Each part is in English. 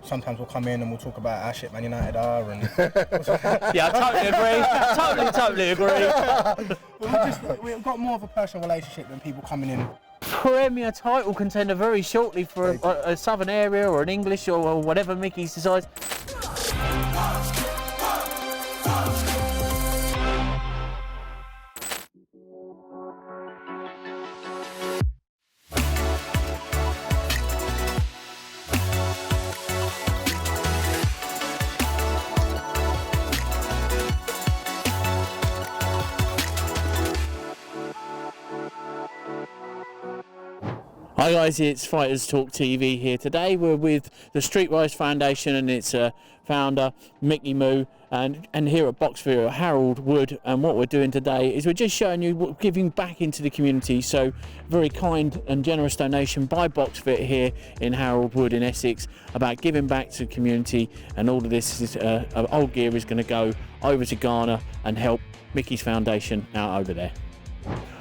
sometimes we'll come in and we'll talk about how shit Man United are and... Yeah, I totally agree. We've got more of a personal relationship than people coming in. Premier title contender very shortly for a southern area or an English or whatever Mickey decides. Hi guys, it's Fighters Talk TV here today. We're with the StreetWise Foundation and its founder Mickey Moo and here at Boxfit, Harold Wood, and what we're doing today is we're just showing you what giving back into the community. So very kind and generous donation by Boxfit here in Harold Wood in Essex about giving back to the community, and all of this is old gear is going to go over to Ghana and help Mickey's foundation out over there.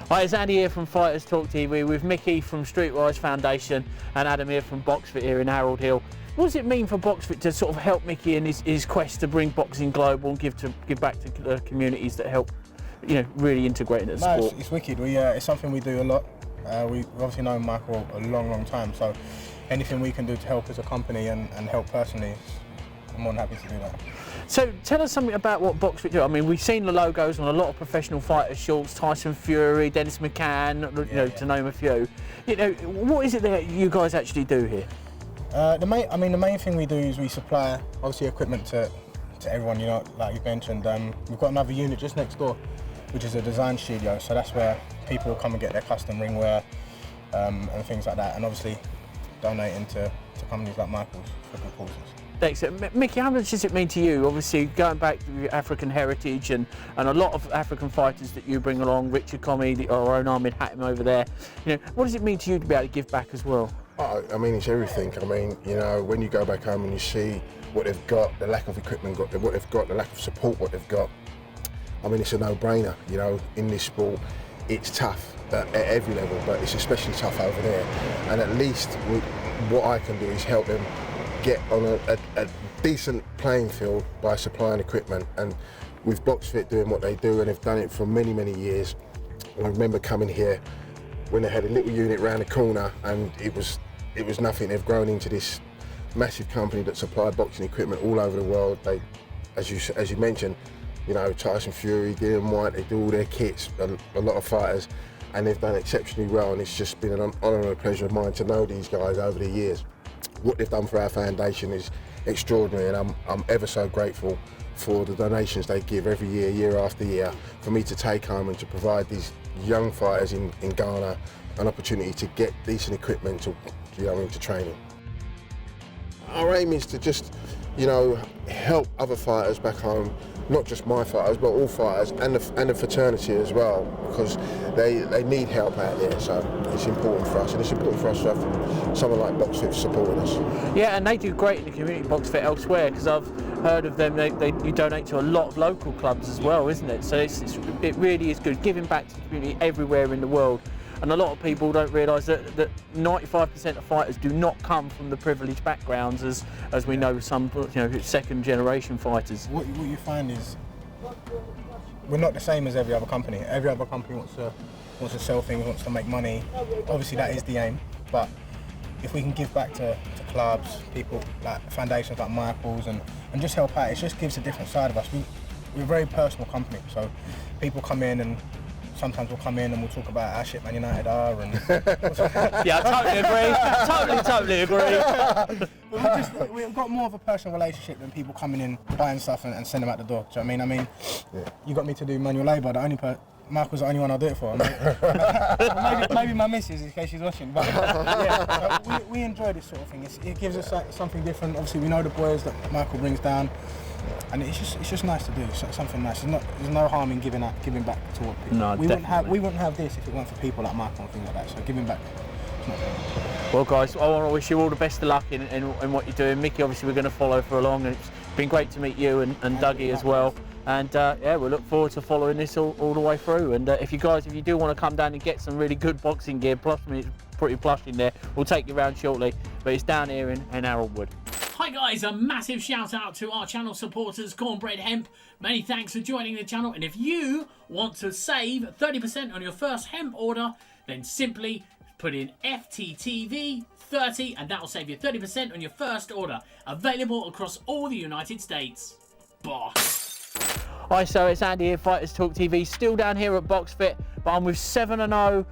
Hi, it's Andy here from Fighters Talk TV with Mickey from StreetWise Foundation and Adam here from Boxfit here in Harold Hill. What does it mean for Boxfit to sort of help Mickey in his quest to bring boxing global and give back to the communities that help, you know, really integrate into the sport? It's wicked. It's something we do a lot. We've obviously known Michael a long time, so anything we can do to help as a company and help personally, I'm more than happy to do that. So tell us something about what Boxfit do. I mean, we've seen the logos on a lot of professional fighters' shorts, Tyson Fury, Dennis McCann, to name a few. You know, what is it that you guys actually do here? The main thing we do is we supply obviously equipment to everyone. You know, like you mentioned, we've got another unit just next door, which is a design studio. So that's where people come and get their custom ring wear and things like that, and obviously donating to companies like Michael's for good causes. Excellent. Mickey, how much does it mean to you? Obviously, going back to your African heritage and a lot of African fighters that you bring along, Richard Comey, our own Ahmed Hatim over there. You know, what does it mean to you to be able to give back as well? Oh, I mean, it's everything. I mean, you know, when you go back home and you see what they've got, the lack of equipment, what they've got, the lack of support, what they've got. I mean, it's a no-brainer. You know, in this sport, it's tough at every level, but it's especially tough over there. And at least what I can do is help them get on a decent playing field by supplying equipment. And with Boxfit doing what they do, and they've done it for many years. I remember coming here when they had a little unit round the corner, and it was nothing. They've grown into this massive company that supply boxing equipment all over the world. They, as you mentioned, you know, Tyson Fury, Dillian White, they do all their kits, a lot of fighters, and they've done exceptionally well. And it's just been an honour and a pleasure of mine to know these guys over the years. What they've done for our foundation is extraordinary, and I'm ever so grateful for the donations they give every year, year after year, for me to take home and to provide these young fighters in Ghana an opportunity to get decent equipment to training. Our aim is to just, you know, help other fighters back home, not just my fighters, but all fighters, and the fraternity as well, because they need help out there. So it's important for us, and it's important for us to have someone like Boxfit supporting us. Yeah, and they do great in the community, Boxfit elsewhere, because I've heard of them. You donate to a lot of local clubs as well, isn't it? So it really is good, giving back to the community everywhere in the world. And a lot of people don't realise that 95% of fighters do not come from the privileged backgrounds, as we know some, you know, second generation fighters. What you find is we're not the same as every other company. Every other company wants to sell things, wants to make money. Obviously that is the aim, but if we can give back to clubs, people like foundations like Michael's, and just help out, it just gives a different side of us. We're a very personal company, so people come in and sometimes we'll come in and we'll talk about how shit Man United are and... Yeah, I totally agree. We've got more of a personal relationship than people coming in, buying stuff and send them out the door. Do you know what I mean? Yeah. You got me to do manual labour. Michael's the only one I'll do it for. Maybe my missus, in case she's watching. But yeah, so we enjoy this sort of thing. It gives us something different. Obviously, we know the boys that Michael brings down, and it's just nice to do. Something nice. There's no harm in giving back to what people. No, we wouldn't have this if it weren't for people like Michael and things like that. So giving back. Well, guys, I want to wish you all the best of luck in what you're doing. Mickey, obviously, we're going to follow for along, and it's been great to meet you and Dougie as well. And yeah, we look forward to following this all the way through. And if you do want to come down and get some really good boxing gear, plus I mean, it's pretty plush in there, we'll take you around shortly. But it's down here in Harold Wood. Hi Right guys, a massive shout out to our channel supporters, Cornbread Hemp. Many thanks for joining the channel, and if you want to save 30% on your first hemp order, then simply put in FTTV30 and that will save you 30% on your first order. Available across all the United States. Boss. Hi, so it's Andy here, Fighters Talk TV, still down here at Boxfit, but I'm with 7-0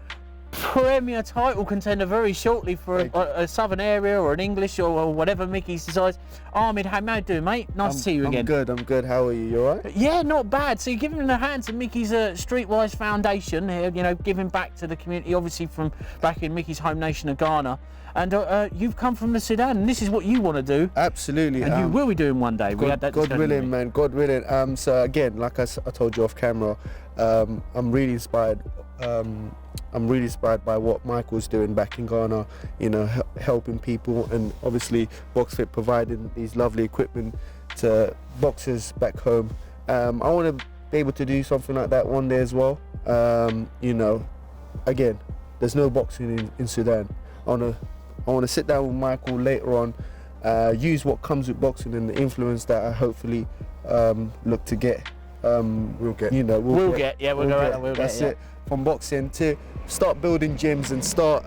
Premier title contender very shortly for a southern area or an English or whatever Mickey's decides. Ahmed, how you doing, mate? Nice to see you again. I'm good. How are you? You alright? Yeah, not bad. So you're giving the hand to Mickey's StreetWise Foundation here, you know, giving back to the community, obviously from back in Mickey's home nation of Ghana. And you've come from the Sudan, and this is what you want to do. Absolutely. And you will be doing one day. We had that God willing, man. God willing. So again, like I told you off camera, I'm really inspired. I'm really inspired by what Michael's doing back in Ghana, you know, helping people, and obviously Boxfit providing these lovely equipment to boxers back home. I want to be able to do something like that one day as well. You know, again, there's no boxing in Sudan. I want to sit down with Michael later on, use what comes with boxing and the influence that I hopefully look to get. We'll get. That's it. From boxing to start building gyms and start,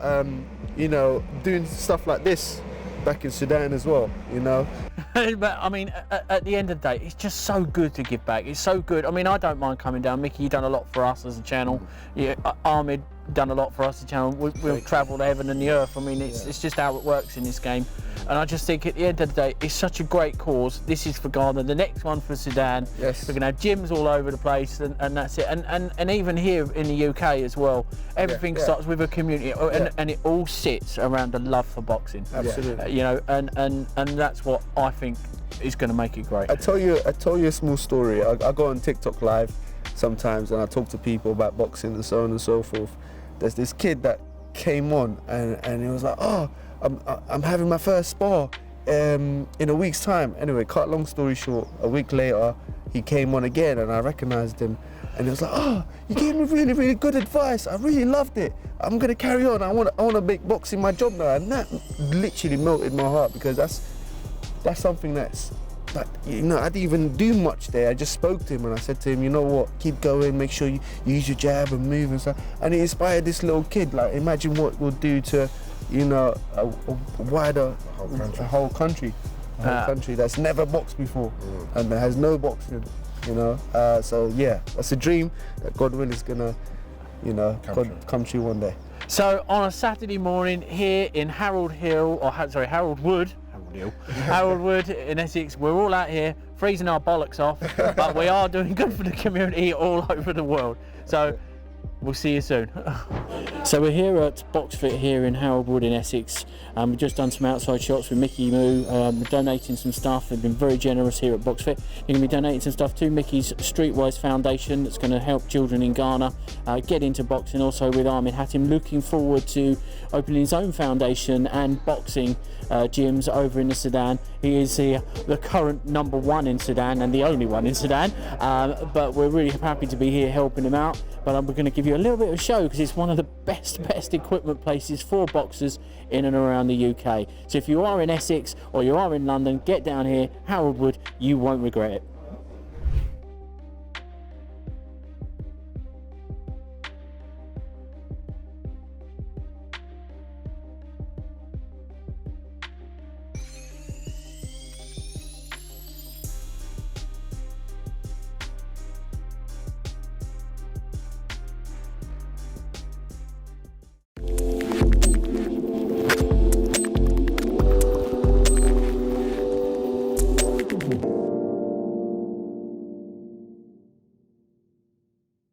you know, doing stuff like this back in Sudan as well, you know. But I mean, at the end of the day, it's just so good to give back. It's so good. I mean, I don't mind coming down. Mickey, you've done a lot for us as a channel. Yeah, Ahmed done a lot for us as a channel. We'll travel the heaven and the earth. I mean, it's just how it works in this game. And I just think at the end of the day, it's such a great cause. This is for Ghana, the next one for Sudan. Yes. We're going to have gyms all over the place, and that's it. And even here in the UK as well, everything starts with a community, and it all sits around a love for boxing. Absolutely. You know, and that's what I think is going to make it great. I tell you a small story. I go on TikTok live sometimes, and I talk to people about boxing and so on and so forth. There's this kid that came on, and he was like, "Oh, I'm having my first spar in a week's time." Anyway, cut long story short, a week later he came on again, and I recognized him, and he was like, "Oh, you gave me really, really good advice. I really loved it. I'm gonna carry on. I want to make boxing my job now." And that literally melted my heart, because that's something that's, like, you know, I didn't even do much there. I just spoke to him and I said to him, you know what, keep going, make sure you use your jab and move and stuff. And it inspired this little kid. Like, imagine what it will do to, you know, a wider whole country that's never boxed before and that has no boxing, you know. So yeah, that's a dream that God willing is gonna, you know, come true one day. So on a Saturday morning here in Harold Wood in Essex, we're all out here freezing our bollocks off, but we are doing good for the community all over the world. So we'll see you soon. So we're here at Boxfit here in Harold Wood in Essex. We've just done some outside shots with Mickey Moo. We're donating some stuff. They've been very generous here at Boxfit. You're going to be donating some stuff to Mickey's StreetWise Foundation that's going to help children in Ghana get into boxing. Also with Ahmed Hatim, looking forward to opening his own foundation and boxing gyms over in the Sudan. He is the current #1 in Sudan and the only one in Sudan, but we're really happy to be here helping him out. But we're going to give you a little bit of a show, because it's one of the best equipment places for boxers in and around the UK. So if you are in Essex or you are in London, get down here, Harold Wood, you won't regret it.